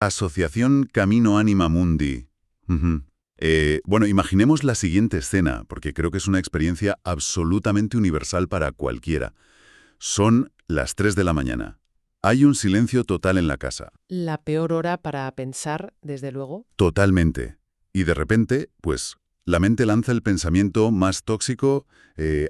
Asociación Camino Anima Mundi. Ujú. Bueno, imaginemos la siguiente escena, porque creo que es una experiencia absolutamente universal para cualquiera. Son las 3 de la mañana. Hay un silencio total en la casa. La peor hora para pensar, desde luego. Totalmente. Y de repente, pues, la mente lanza el pensamiento más tóxico,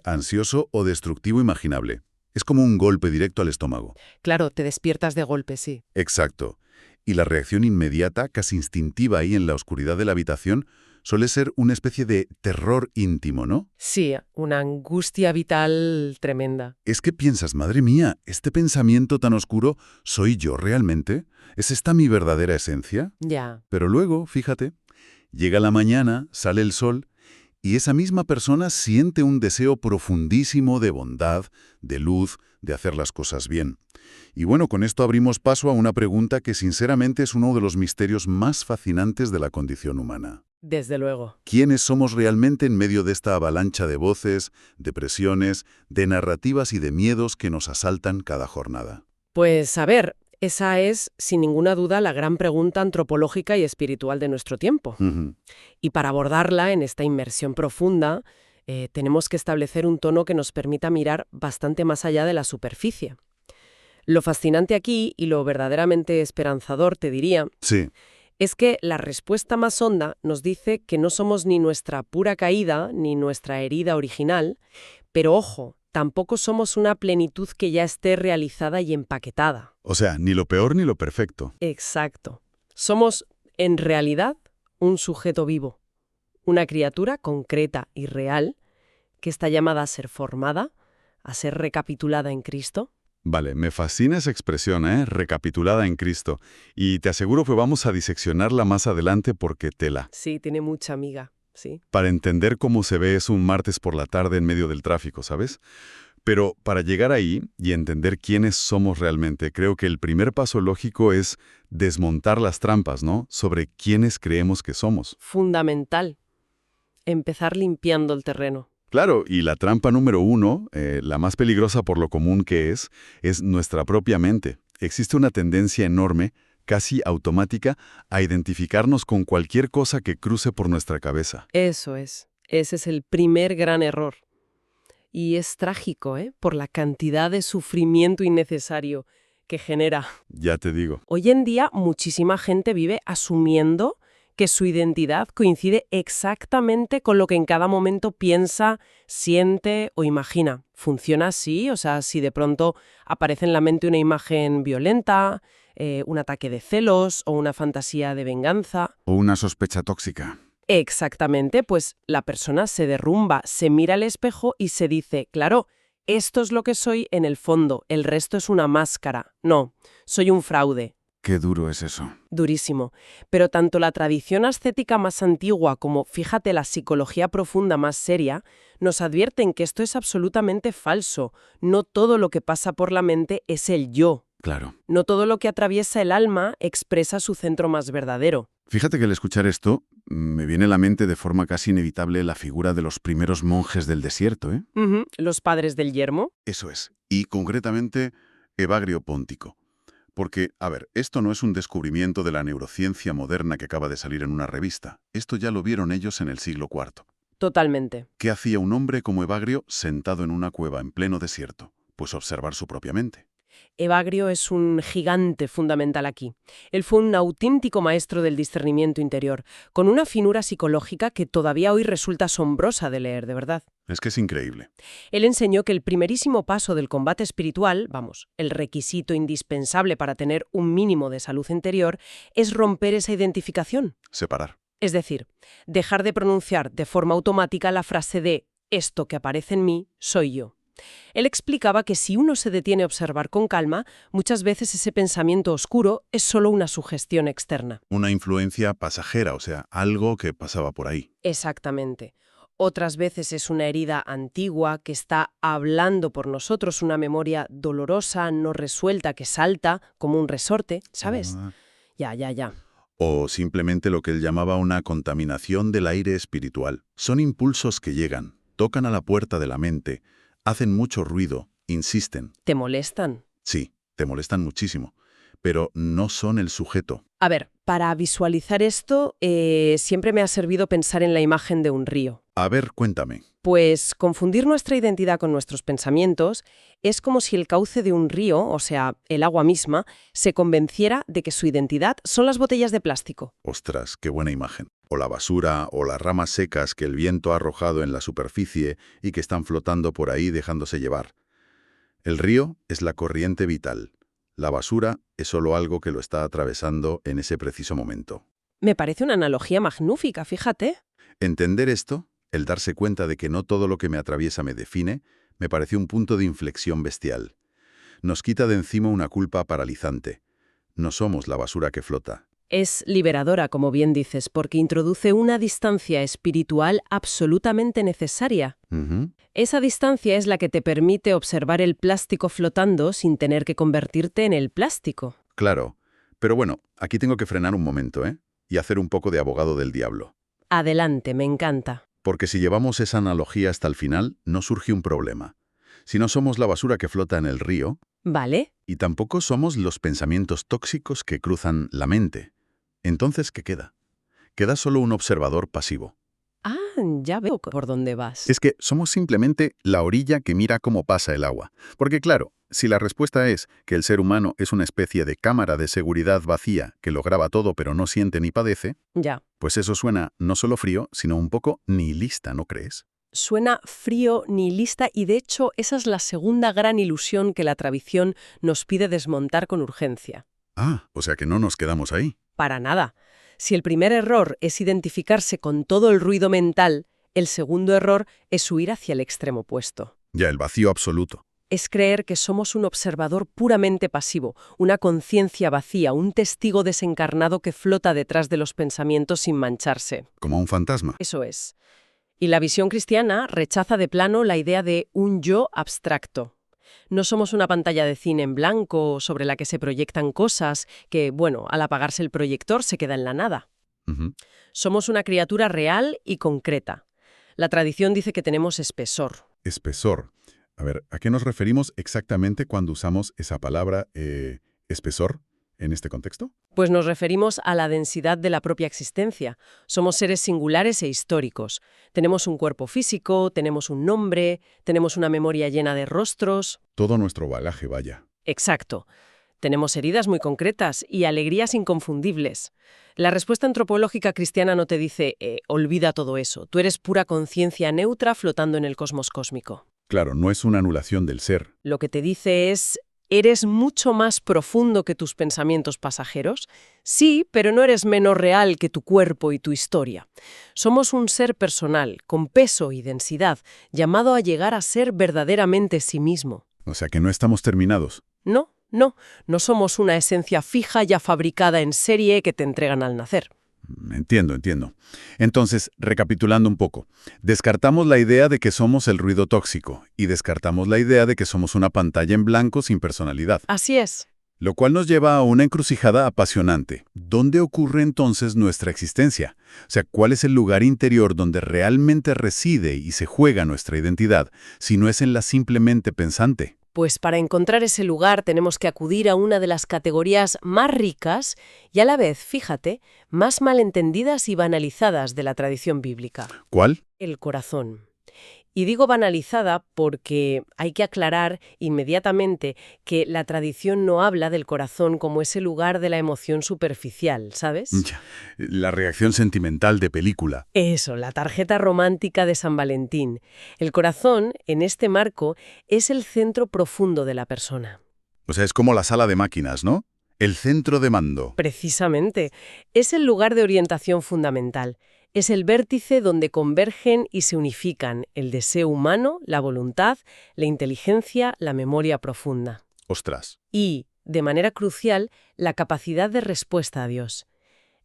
ansioso o destructivo imaginable. Es como un golpe directo al estómago. Claro, te despiertas de golpe, sí. Exacto. Y la reacción inmediata, casi instintiva ahí en la oscuridad de la habitación, suele ser una especie de terror íntimo, ¿no? Sí, una angustia vital tremenda. Es que piensas, madre mía, ¿este pensamiento tan oscuro soy yo realmente? ¿Es esta mi verdadera esencia? Ya. Pero luego, fíjate, llega la mañana, sale el sol, y esa misma persona siente un deseo profundísimo de bondad, de luz, de hacer las cosas bien. Y bueno, con esto abrimos paso a una pregunta que sinceramente es uno de los misterios más fascinantes de la condición humana. Desde luego. ¿Quiénes somos realmente en medio de esta avalancha de voces, de presiones, de narrativas y de miedos que nos asaltan cada jornada? Pues a ver, esa es, sin ninguna duda, la gran pregunta antropológica y espiritual de nuestro tiempo. Ujú. Y para abordarla en esta inmersión profunda, tenemos que establecer un tono que nos permita mirar bastante más allá de la superficie. Lo fascinante aquí, y lo verdaderamente esperanzador, te diría, Sí, es que la respuesta más honda nos dice que no somos ni nuestra pura caída, ni nuestra herida original, pero ojo, tampoco somos una plenitud que ya esté realizada y empaquetada. o sea, ni lo peor ni lo perfecto. Exacto. Somos, en realidad, un sujeto vivo, una criatura concreta y real que está llamada a ser formada, a ser recapitulada en Cristo. Vale, me fascina esa expresión, recapitulada en Cristo. Y te aseguro que vamos a diseccionarla más adelante porque tela. Sí, tiene mucha amiga, sí. Para entender cómo se ve eso un martes por la tarde en medio del tráfico, ¿sabes? Pero para llegar ahí y entender quiénes somos realmente, creo que el primer paso lógico es desmontar las trampas, ¿no? Sobre quiénes creemos que somos. Fundamental. Empezar limpiando el terreno. Claro, y la trampa número uno, la más peligrosa por lo común que es nuestra propia mente. Existe una tendencia enorme, casi automática, a identificarnos con cualquier cosa que cruce por nuestra cabeza. Eso es. Ese es el primer gran error. Y es trágico, ¿eh? Por la cantidad de sufrimiento innecesario que genera. Ya te digo. Hoy en día, muchísima gente vive asumiendo que su identidad coincide exactamente con lo que en cada momento piensa, siente o imagina. ¿Funciona así? O sea, si de pronto aparece en la mente una imagen violenta, un ataque de celos o una fantasía de venganza. O una sospecha tóxica. Exactamente, pues la persona se derrumba, se mira al espejo y se dice, claro, esto es lo que soy en el fondo, el resto es una máscara. No, soy un fraude. Qué duro es eso. Durísimo. Pero tanto la tradición ascética más antigua como, fíjate, la psicología profunda más seria, nos advierten que esto es absolutamente falso. No todo lo que pasa por la mente es el yo. Claro. No todo lo que atraviesa el alma expresa su centro más verdadero. Fíjate que al escuchar esto, me viene a la mente de forma casi inevitable la figura de los primeros monjes del desierto, ¿eh? Ujú, los padres del yermo. Eso es. Y concretamente, Evagrio Póntico. Porque, a ver, esto no es un descubrimiento de la neurociencia moderna que acaba de salir en una revista. Esto ya lo vieron ellos en el siglo IV. Totalmente. ¿Qué hacía un hombre como Evagrio sentado en una cueva en pleno desierto? Pues observar su propia mente. Evagrio es un gigante fundamental aquí. Él fue un auténtico maestro del discernimiento interior, con una finura psicológica que todavía hoy resulta asombrosa de leer, de verdad. Es que es increíble. Él enseñó que el primerísimo paso del combate espiritual, vamos, el requisito indispensable para tener un mínimo de salud interior, es romper esa identificación. Separar. Es decir, dejar de pronunciar de forma automática la frase de «esto que aparece en mí soy yo». Él explicaba que si uno se detiene a observar con calma, muchas veces ese pensamiento oscuro es solo una sugestión externa. Una influencia pasajera, o sea, algo que pasaba por ahí. Exactamente. Otras veces es una herida antigua que está hablando por nosotros, una memoria dolorosa, no resuelta, que salta como un resorte, ¿sabes? Ah. Ya. O simplemente lo que él llamaba una contaminación del aire espiritual. Son impulsos que llegan, tocan a la puerta de la mente, hacen mucho ruido, insisten. ¿Te molestan? Sí, te molestan muchísimo, pero no son el sujeto. A ver, para visualizar esto, siempre me ha servido pensar en la imagen de un río. A ver, cuéntame. Pues confundir nuestra identidad con nuestros pensamientos es como si el cauce de un río, o sea, el agua misma, se convenciera de que su identidad son las botellas de plástico. Ostras, qué buena imagen. O la basura, o las ramas secas que el viento ha arrojado en la superficie y que están flotando por ahí dejándose llevar. El río es la corriente vital. La basura es solo algo que lo está atravesando en ese preciso momento. Me parece una analogía magnífica, fíjate. Entender esto, el darse cuenta de que no todo lo que me atraviesa me define, me pareció un punto de inflexión bestial. Nos quita de encima una culpa paralizante. No somos la basura que flota. Es liberadora, como bien dices, porque introduce una distancia espiritual absolutamente necesaria. Ujú. Esa distancia es la que te permite observar el plástico flotando sin tener que convertirte en el plástico. Claro. Pero bueno, aquí tengo que frenar un momento, ¿eh? Y hacer un poco de abogado del diablo. Adelante, me encanta. Porque si llevamos esa analogía hasta el final, no surge un problema. Si no somos la basura que flota en el río, ¿Vale? y tampoco somos los pensamientos tóxicos que cruzan la mente, entonces, ¿qué queda? Queda solo un observador pasivo. Ah, ya veo por dónde vas. Es que somos simplemente la orilla que mira cómo pasa el agua. Porque claro, si la respuesta es que el ser humano es una especie de cámara de seguridad vacía que lo graba todo pero no siente ni padece, Ya. pues eso suena no solo frío, sino un poco nihilista, ¿no crees? Suena frío, nihilista y de hecho esa es la segunda gran ilusión que la tradición nos pide desmontar con urgencia. Ah, o sea que no nos quedamos ahí. Para nada. Si el primer error es identificarse con todo el ruido mental, el segundo error es huir hacia el extremo opuesto. Ya el vacío absoluto. Es creer que somos un observador puramente pasivo, una conciencia vacía, un testigo desencarnado que flota detrás de los pensamientos sin mancharse. Como un fantasma. Eso es. Y la visión cristiana rechaza de plano la idea de un yo abstracto. No somos una pantalla de cine en blanco sobre la que se proyectan cosas que, bueno, al apagarse el proyector se queda en la nada. Ujú. Somos una criatura real y concreta. La tradición dice que tenemos espesor. Espesor. A ver, ¿a qué nos referimos exactamente cuando usamos esa palabra espesor en este contexto? Pues nos referimos a la densidad de la propia existencia. Somos seres singulares e históricos. Tenemos un cuerpo físico, tenemos un nombre, tenemos una memoria llena de rostros. Todo nuestro bagaje, vaya. Exacto. Tenemos heridas muy concretas y alegrías inconfundibles. La respuesta antropológica cristiana no te dice, olvida todo eso, tú eres pura conciencia neutra flotando en el cosmos cósmico. Claro, no es una anulación del ser. Lo que te dice es, ¿eres mucho más profundo que tus pensamientos pasajeros? Sí, pero no eres menos real que tu cuerpo y tu historia. Somos un ser personal, con peso y densidad, llamado a llegar a ser verdaderamente sí mismo. O sea que no estamos terminados. No somos una esencia fija ya fabricada en serie que te entregan al nacer. Entiendo. Entonces, recapitulando un poco, descartamos la idea de que somos el ruido tóxico y descartamos la idea de que somos una pantalla en blanco sin personalidad. Así es. Lo cual nos lleva a una encrucijada apasionante. ¿Dónde ocurre entonces nuestra existencia? O sea, ¿cuál es el lugar interior donde realmente reside y se juega nuestra identidad, si no es en la simplemente pensante? Pues para encontrar ese lugar tenemos que acudir a una de las categorías más ricas y a la vez, fíjate, más malentendidas y banalizadas de la tradición bíblica. ¿Cuál? El corazón. Y digo banalizada porque hay que aclarar inmediatamente que la tradición no habla del corazón como ese lugar de la emoción superficial, ¿sabes? Ya, la reacción sentimental de película. Eso, la tarjeta romántica de San Valentín. El corazón, en este marco, es el centro profundo de la persona. O sea, es como la sala de máquinas, ¿no? El centro de mando. Precisamente, es el lugar de orientación fundamental. Es el vértice donde convergen y se unifican el deseo humano, la voluntad, la inteligencia, la memoria profunda. Ostras. Y, de manera crucial, la capacidad de respuesta a Dios.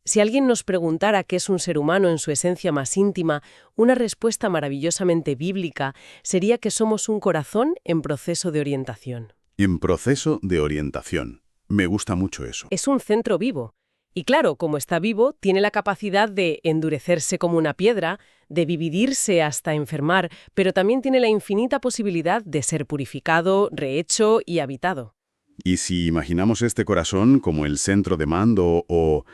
Si alguien nos preguntara qué es un ser humano en su esencia más íntima, una respuesta maravillosamente bíblica sería que somos un corazón en proceso de orientación. En proceso de orientación. Me gusta mucho eso. Es un centro vivo. Y claro, como está vivo, tiene la capacidad de endurecerse como una piedra, de dividirse hasta enfermar, pero también tiene la infinita posibilidad de ser purificado, rehecho y habitado. Y si imaginamos este corazón como el centro de mando o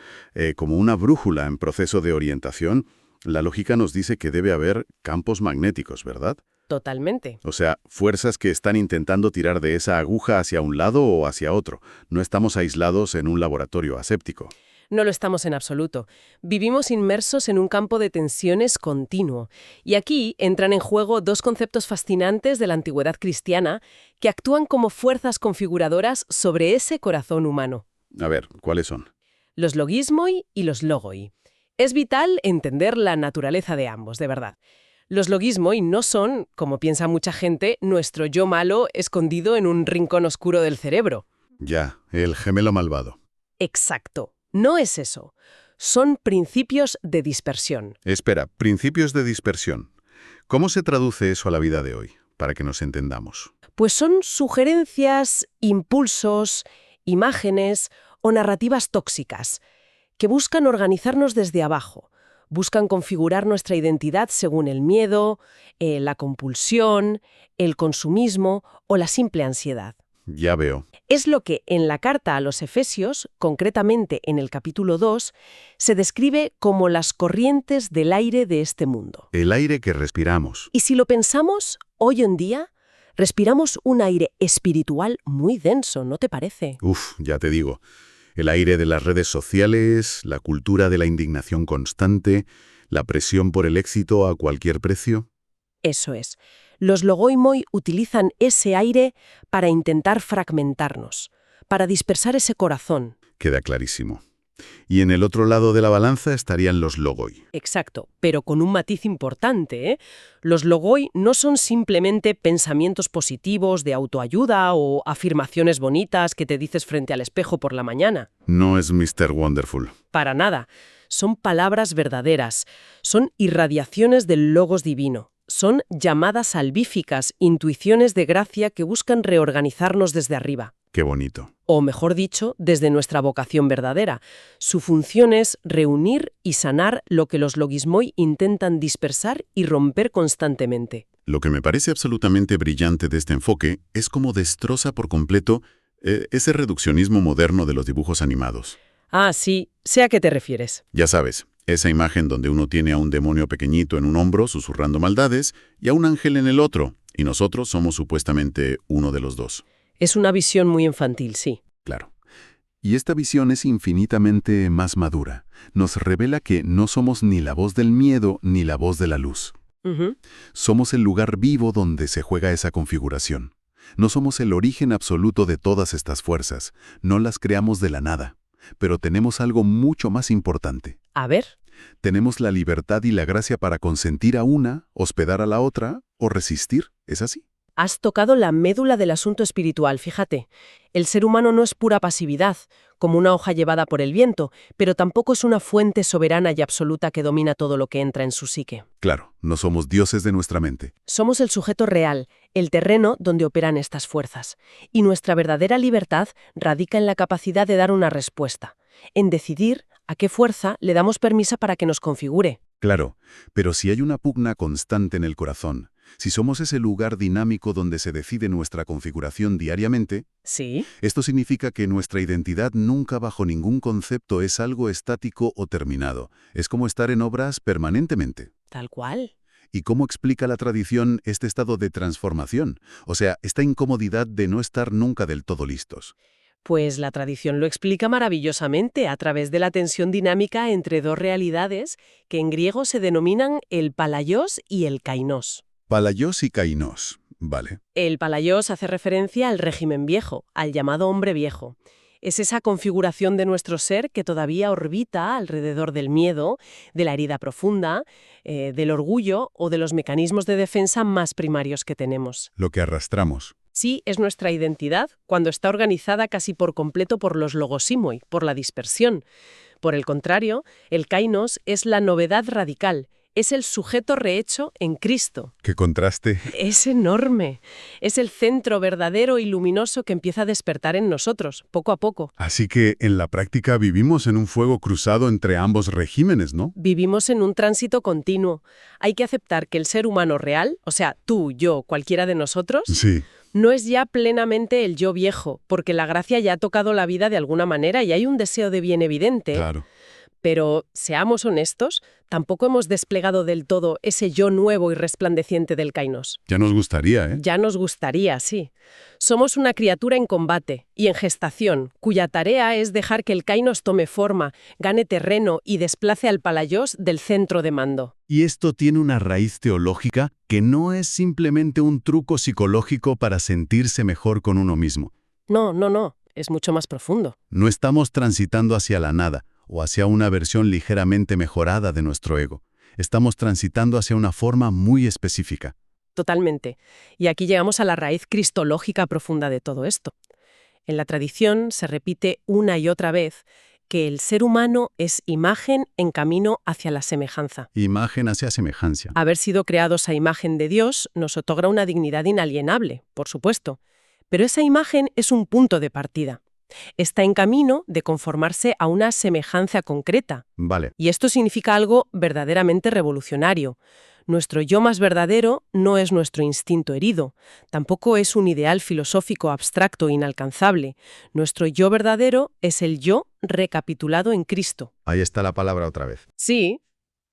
como una brújula en proceso de orientación, la lógica nos dice que debe haber campos magnéticos, ¿verdad? Totalmente. O sea, fuerzas que están intentando tirar de esa aguja hacia un lado o hacia otro. No estamos aislados en un laboratorio aséptico. No lo estamos en absoluto. Vivimos inmersos en un campo de tensiones continuo. Y aquí entran en juego dos conceptos fascinantes de la antigüedad cristiana que actúan como fuerzas configuradoras sobre ese corazón humano. A ver, ¿cuáles son? Los logismoi y los logoi. Es vital entender la naturaleza de ambos, de verdad. Los logismoi no son, como piensa mucha gente, nuestro yo malo escondido en un rincón oscuro del cerebro. Ya, el gemelo malvado. Exacto. No es eso. Son principios de dispersión. Espera, principios de dispersión. ¿Cómo se traduce eso a la vida de hoy, para que nos entendamos? Pues son sugerencias, impulsos, imágenes o narrativas tóxicas que buscan organizarnos desde abajo, buscan configurar nuestra identidad según el miedo, la compulsión, el consumismo o la simple ansiedad. Ya veo. Es lo que en la carta a los Efesios, concretamente en el capítulo 2, se describe como las corrientes del aire de este mundo. El aire que respiramos. Y si lo pensamos, hoy en día respiramos un aire espiritual muy denso, ¿no te parece? Uf, ya te digo. El aire de las redes sociales, la cultura de la indignación constante, la presión por el éxito a cualquier precio. Eso es. Los logoimoi utilizan ese aire para intentar fragmentarnos, para dispersar ese corazón. Queda clarísimo. Y en el otro lado de la balanza estarían los logoi. Exacto, pero con un matiz importante, ¿eh? Los logoi no son simplemente pensamientos positivos de autoayuda o afirmaciones bonitas que te dices frente al espejo por la mañana. No es Mr. Wonderful. Para nada. Son palabras verdaderas. Son irradiaciones del logos divino. Son llamadas salvíficas, intuiciones de gracia que buscan reorganizarnos desde arriba. Qué bonito. O mejor dicho, desde nuestra vocación verdadera. Su función es reunir y sanar lo que los logismoi intentan dispersar y romper constantemente. Lo que me parece absolutamente brillante de este enfoque es cómo destroza por completo ese reduccionismo moderno de los dibujos animados. Ah, sí, sé a qué te refieres. Ya sabes, esa imagen donde uno tiene a un demonio pequeñito en un hombro susurrando maldades y a un ángel en el otro, y nosotros somos supuestamente uno de los dos. Es una visión muy infantil, sí. Claro. Y esta visión es infinitamente más madura. Nos revela que no somos ni la voz del miedo ni la voz de la luz. Somos el lugar vivo donde se juega esa configuración. No somos el origen absoluto de todas estas fuerzas. No las creamos de la nada. Pero tenemos algo mucho más importante. A ver. Tenemos la libertad y la gracia para consentir a una, hospedar a la otra o resistir. ¿Es así? Has tocado la médula del asunto espiritual, fíjate. El ser humano no es pura pasividad, como una hoja llevada por el viento, pero tampoco es una fuente soberana y absoluta que domina todo lo que entra en su psique. Claro, no somos dioses de nuestra mente. Somos el sujeto real, el terreno donde operan estas fuerzas. Y nuestra verdadera libertad radica en la capacidad de dar una respuesta, en decidir a qué fuerza le damos permiso para que nos configure. Claro, pero si hay una pugna constante en el corazón, si somos ese lugar dinámico donde se decide nuestra configuración diariamente, ¿Sí? esto significa que nuestra identidad nunca bajo ningún concepto es algo estático o terminado. Es como estar en obras permanentemente. Tal cual. ¿Y cómo explica la tradición este estado de transformación? O sea, esta incomodidad de no estar nunca del todo listos. Pues la tradición lo explica maravillosamente a través de la tensión dinámica entre dos realidades que en griego se denominan el palaios y el kainos. Palaios y kainos, vale. El palaios hace referencia al régimen viejo, al llamado hombre viejo. Es esa configuración de nuestro ser que todavía orbita alrededor del miedo, de la herida profunda, del orgullo o de los mecanismos de defensa más primarios que tenemos. Lo que arrastramos. Sí, es nuestra identidad cuando está organizada casi por completo por los logosimoi, por la dispersión. Por el contrario, el kainos es la novedad radical. Es el sujeto rehecho en Cristo. ¡Qué contraste! Es enorme. Es el centro verdadero y luminoso que empieza a despertar en nosotros, poco a poco. Así que, en la práctica, vivimos en un fuego cruzado entre ambos regímenes, ¿no? Vivimos en un tránsito continuo. Hay que aceptar que el ser humano real, o sea, tú, yo, cualquiera de nosotros, Sí. No es ya plenamente el yo viejo, porque la gracia ya ha tocado la vida de alguna manera y hay un deseo de bien evidente. Claro. Pero, seamos honestos, tampoco hemos desplegado del todo ese yo nuevo y resplandeciente del kainos. Ya nos gustaría, ¿eh? Ya nos gustaría, sí. Somos una criatura en combate y en gestación, cuya tarea es dejar que el kainos tome forma, gane terreno y desplace al Palaios del centro de mando. Y esto tiene una raíz teológica que no es simplemente un truco psicológico para sentirse mejor con uno mismo. No, es mucho más profundo. No estamos transitando hacia la nada o hacia una versión ligeramente mejorada de nuestro ego. Estamos transitando hacia una forma muy específica. Totalmente. Y aquí llegamos a la raíz cristológica profunda de todo esto. En la tradición se repite una y otra vez que el ser humano es imagen en camino hacia la semejanza. Imagen hacia semejanza. Haber sido creados a imagen de Dios nos otorga una dignidad inalienable, por supuesto. Pero esa imagen es un punto de partida. Está en camino de conformarse a una semejanza concreta. Vale. Y esto significa algo verdaderamente revolucionario. Nuestro yo más verdadero no es nuestro instinto herido, tampoco es un ideal filosófico abstracto e inalcanzable. Nuestro yo verdadero es el yo recapitulado en Cristo. Ahí está la palabra otra vez. Sí,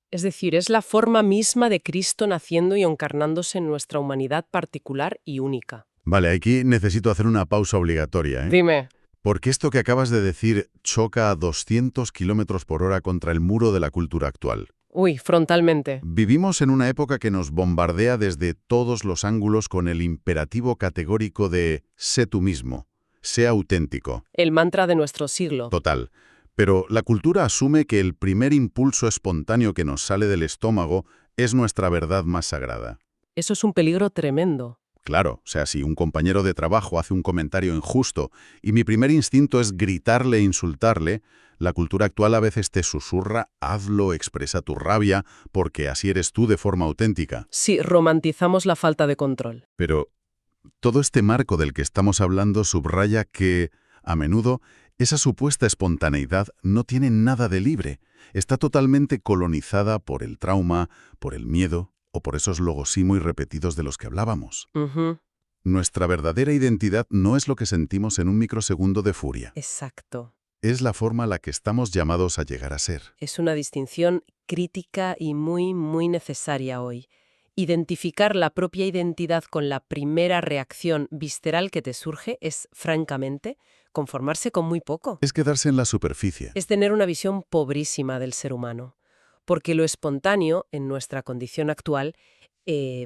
es decir, es la forma misma de Cristo naciendo y encarnándose en nuestra humanidad particular y única. Vale, aquí necesito hacer una pausa obligatoria, ¿eh? Dime. Porque esto que acabas de decir choca a 200 kilómetros por hora contra el muro de la cultura actual. Uy, frontalmente. Vivimos en una época que nos bombardea desde todos los ángulos con el imperativo categórico de sé tú mismo, sé auténtico. El mantra de nuestro siglo. Total. Pero la cultura asume que el primer impulso espontáneo que nos sale del estómago es nuestra verdad más sagrada. Eso es un peligro tremendo. Claro, o sea, si un compañero de trabajo hace un comentario injusto y mi primer instinto es gritarle e insultarle, la cultura actual a veces te susurra, hazlo, expresa tu rabia, porque así eres tú de forma auténtica. Sí, romantizamos la falta de control. Pero todo este marco del que estamos hablando subraya que, a menudo, esa supuesta espontaneidad no tiene nada de libre. Está totalmente colonizada por el trauma, por el miedo o por esos logosímoi repetidos de los que hablábamos. Ujú. Nuestra verdadera identidad no es lo que sentimos en un microsegundo de furia. Exacto. Es la forma a la que estamos llamados a llegar a ser. Es una distinción crítica y muy necesaria hoy. Identificar la propia identidad con la primera reacción visceral que te surge es, francamente, conformarse con muy poco. Es quedarse en la superficie. Es tener una visión pobrísima del ser humano. Porque lo espontáneo, en nuestra condición actual,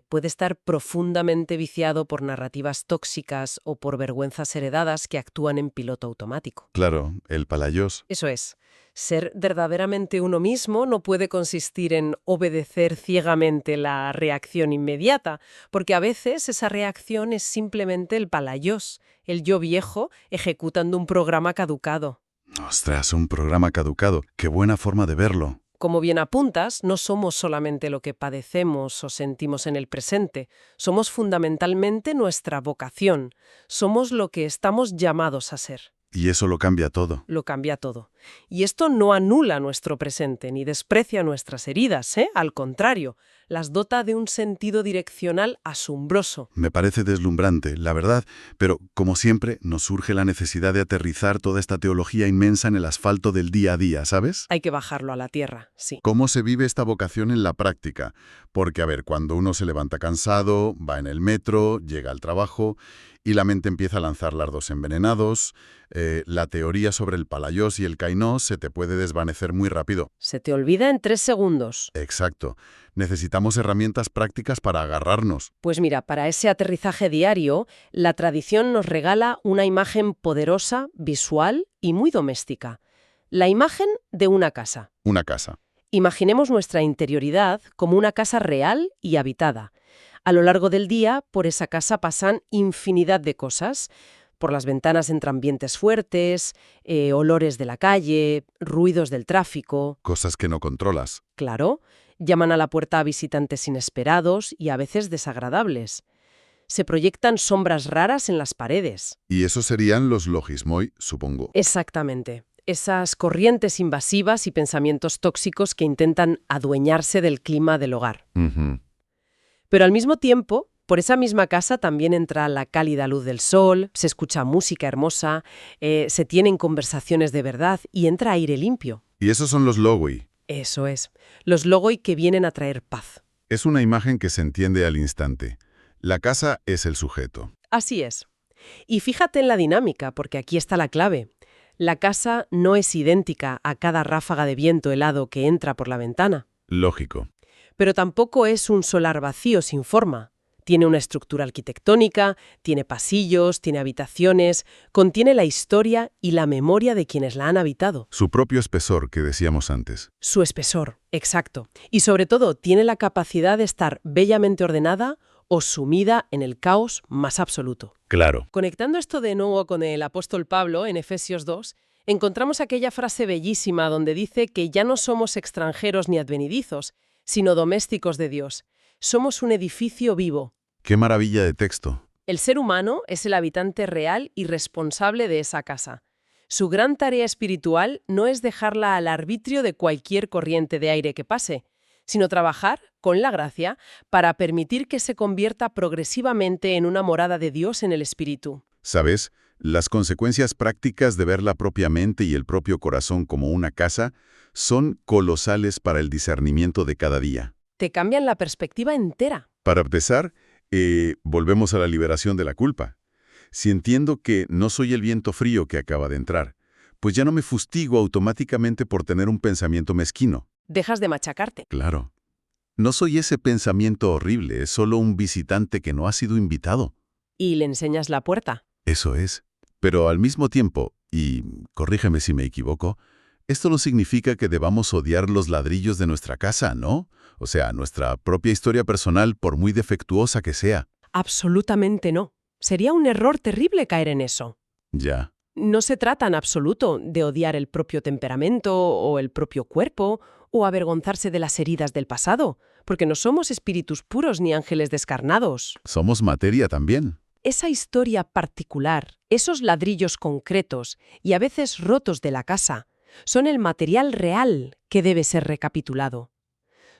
puede estar profundamente viciado por narrativas tóxicas o por vergüenzas heredadas que actúan en piloto automático. Claro, el Palaios. Eso es. Ser verdaderamente uno mismo no puede consistir en obedecer ciegamente la reacción inmediata, porque a veces esa reacción es simplemente el Palaios, el yo viejo ejecutando un programa caducado. Ostras, un programa caducado. Qué buena forma de verlo. Como bien apuntas, no somos solamente lo que padecemos o sentimos en el presente, somos fundamentalmente nuestra vocación, somos lo que estamos llamados a ser. Y eso lo cambia todo. Lo cambia todo. Y esto no anula nuestro presente ni desprecia nuestras heridas, ¿eh? Al contrario, las dota de un sentido direccional asombroso. Me parece deslumbrante, la verdad, pero como siempre nos surge la necesidad de aterrizar toda esta teología inmensa en el asfalto del día a día, ¿sabes? Hay que bajarlo a la tierra, sí. ¿Cómo se vive esta vocación en la práctica? Porque, a ver, cuando uno se levanta cansado, va en el metro, llega al trabajo y la mente empieza a lanzar dardos envenenados, la teoría sobre el Palaios y el kainos se te puede desvanecer muy rápido. Se te olvida en 3 segundos. Exacto. Necesitamos herramientas prácticas para agarrarnos. Pues mira, para ese aterrizaje diario, la tradición nos regala una imagen poderosa, visual y muy doméstica. La imagen de una casa. Una casa. Imaginemos nuestra interioridad como una casa real y habitada. A lo largo del día, por esa casa pasan infinidad de cosas. Por las ventanas entran ambientes fuertes, olores de la calle, ruidos del tráfico. Cosas que no controlas. Claro, llaman a la puerta a visitantes inesperados y a veces desagradables. Se proyectan sombras raras en las paredes. Y esos serían los logismoi, supongo. Exactamente. Esas corrientes invasivas y pensamientos tóxicos que intentan adueñarse del clima del hogar. Ujú. Pero al mismo tiempo, Por esa misma casa también entra la cálida luz del sol, se escucha música hermosa, se tienen conversaciones de verdad y entra aire limpio. Y esos son los logoi. Eso es. Los logoi que vienen a traer paz. Es una imagen que se entiende al instante. La casa es el sujeto. Así es. Y fíjate en la dinámica, porque aquí está la clave. La casa no es idéntica a cada ráfaga de viento helado que entra por la ventana. Lógico. Pero tampoco es un solar vacío sin forma. Tiene una estructura arquitectónica, tiene pasillos, tiene habitaciones, contiene la historia y la memoria de quienes la han habitado. Su propio espesor que decíamos antes. Su espesor, exacto. Y sobre todo, tiene la capacidad de estar bellamente ordenada o sumida en el caos más absoluto. Claro. Conectando esto de nuevo con el apóstol Pablo en Efesios 2, encontramos aquella frase bellísima donde dice que ya no somos extranjeros ni advenedizos, sino domésticos de Dios. Somos un edificio vivo. Qué maravilla de texto. El ser humano es el habitante real y responsable de esa casa. Su gran tarea espiritual no es dejarla al arbitrio de cualquier corriente de aire que pase, sino trabajar, con la gracia, para permitir que se convierta progresivamente en una morada de Dios en el espíritu. ¿Sabes? Las consecuencias prácticas de ver la propia mente y el propio corazón como una casa son colosales para el discernimiento de cada día. Te cambian la perspectiva entera. Para empezar, volvemos a la liberación de la culpa. Si entiendo que no soy el viento frío que acaba de entrar, pues ya no me fustigo automáticamente por tener un pensamiento mezquino. Dejas de machacarte. Claro. No soy ese pensamiento horrible, es solo un visitante que no ha sido invitado. Y le enseñas la puerta. Eso es. Pero al mismo tiempo, y corrígeme si me equivoco, esto no significa que debamos odiar los ladrillos de nuestra casa, ¿no? O sea, nuestra propia historia personal, por muy defectuosa que sea. Absolutamente no. Sería un error terrible caer en eso. Ya. No se trata en absoluto de odiar el propio temperamento o el propio cuerpo o avergonzarse de las heridas del pasado, porque no somos espíritus puros ni ángeles descarnados. Somos materia también. Esa historia particular, esos ladrillos concretos y a veces rotos de la casa, son el material real que debe ser recapitulado.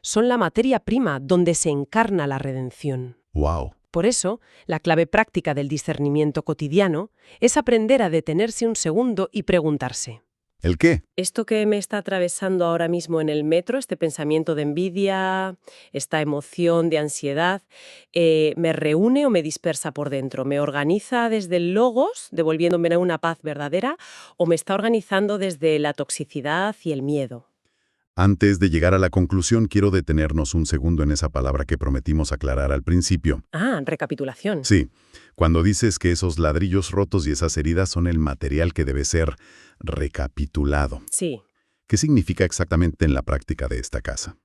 Son la materia prima donde se encarna la redención. ¡Wow! Por eso, la clave práctica del discernimiento cotidiano es aprender a detenerse un segundo y preguntarse: ¿El qué? ¿esto que me está atravesando ahora mismo en el metro, este pensamiento de envidia, esta emoción de ansiedad, me reúne o me dispersa por dentro? ¿Me organiza desde el logos, devolviéndome una paz verdadera, o me está organizando desde la toxicidad y el miedo? Antes de llegar a la conclusión, quiero detenernos un segundo en esa palabra que prometimos aclarar al principio. Ah, recapitulación. Sí, cuando dices que esos ladrillos rotos y esas heridas son el material que debe ser recapitulado. Sí. ¿Qué significa exactamente en la práctica de esta casa?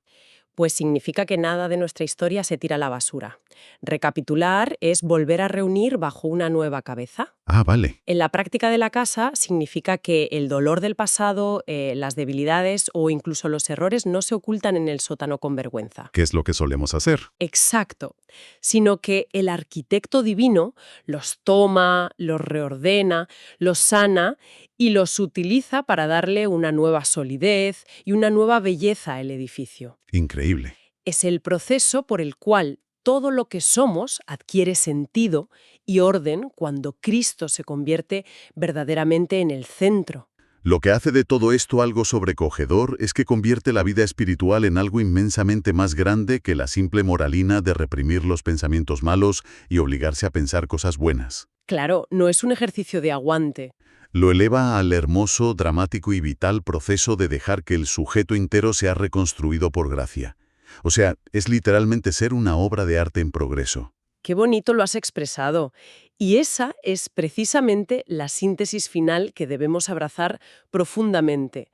Pues significa que nada de nuestra historia se tira a la basura. Recapitular es volver a reunir bajo una nueva cabeza. Ah, vale. En la práctica de la casa significa que el dolor del pasado, las debilidades o incluso los errores no se ocultan en el sótano con vergüenza. ¿Qué es lo que solemos hacer? Exacto. Sino que el arquitecto divino los toma, los reordena, los sana y los utiliza para darle una nueva solidez y una nueva belleza al edificio. Increíble. Es el proceso por el cual todo lo que somos adquiere sentido y orden cuando Cristo se convierte verdaderamente en el centro. Lo que hace de todo esto algo sobrecogedor es que convierte la vida espiritual en algo inmensamente más grande que la simple moralina de reprimir los pensamientos malos y obligarse a pensar cosas buenas. Claro, no es un ejercicio de aguante. Lo eleva al hermoso, dramático y vital proceso de dejar que el sujeto entero sea reconstruido por gracia. O sea, es literalmente ser una obra de arte en progreso. Qué bonito lo has expresado. Y esa es precisamente la síntesis final que debemos abrazar profundamente,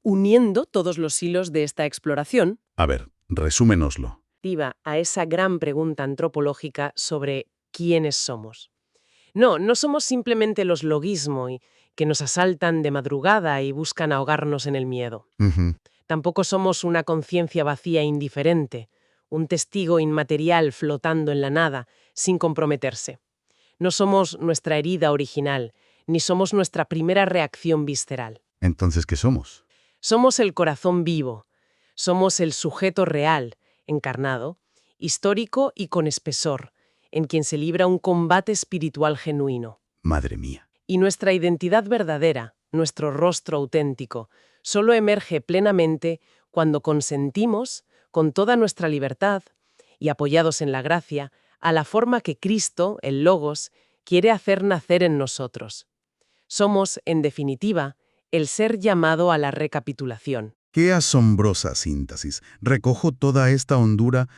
uniendo todos los hilos de esta exploración. A ver, resúmenoslo. A esa gran pregunta antropológica sobre quiénes somos. No somos simplemente los logismo que nos asaltan de madrugada y buscan ahogarnos en el miedo. Tampoco somos una conciencia vacía e indiferente, un testigo inmaterial flotando en la nada, sin comprometerse. No somos nuestra herida original, ni somos nuestra primera reacción visceral. Entonces, ¿qué somos? Somos el corazón vivo, somos el sujeto real, encarnado, histórico y con espesor, en quien se libra un combate espiritual genuino. Madre mía. Y nuestra identidad verdadera, nuestro rostro auténtico, solo emerge plenamente cuando consentimos, con toda nuestra libertad, y apoyados en la gracia, a la forma que Cristo, el Logos, quiere hacer nacer en nosotros. Somos, en definitiva, el ser llamado a la recapitulación. Qué asombrosa síntesis. Recojo toda esta hondura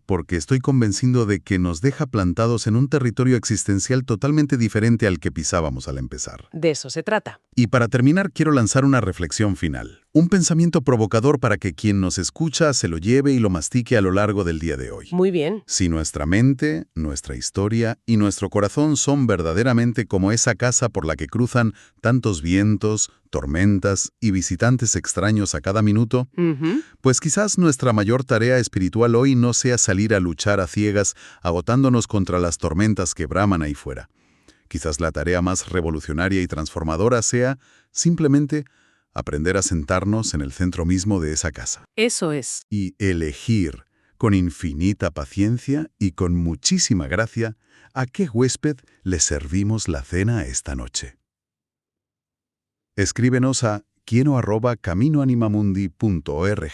porque estoy convencido de que nos deja plantados en un territorio existencial totalmente diferente al que pisábamos al empezar. De eso se trata. Y para terminar, quiero lanzar una reflexión final. Un pensamiento provocador para que quien nos escucha se lo lleve y lo mastique a lo largo del día de hoy. Muy bien. Si nuestra mente, nuestra historia y nuestro corazón son verdaderamente como esa casa por la que cruzan tantos vientos, tormentas y visitantes extraños a cada minuto, pues quizás nuestra mayor tarea espiritual hoy no sea salir a luchar a ciegas, agotándonos contra las tormentas que braman ahí fuera. Quizás la tarea más revolucionaria y transformadora sea, simplemente, aprender a sentarnos en el centro mismo de esa casa. Eso es. Y elegir, con infinita paciencia y con muchísima gracia, a qué huésped le servimos la cena esta noche. Escríbenos a quieno@caminoanimamundi.org.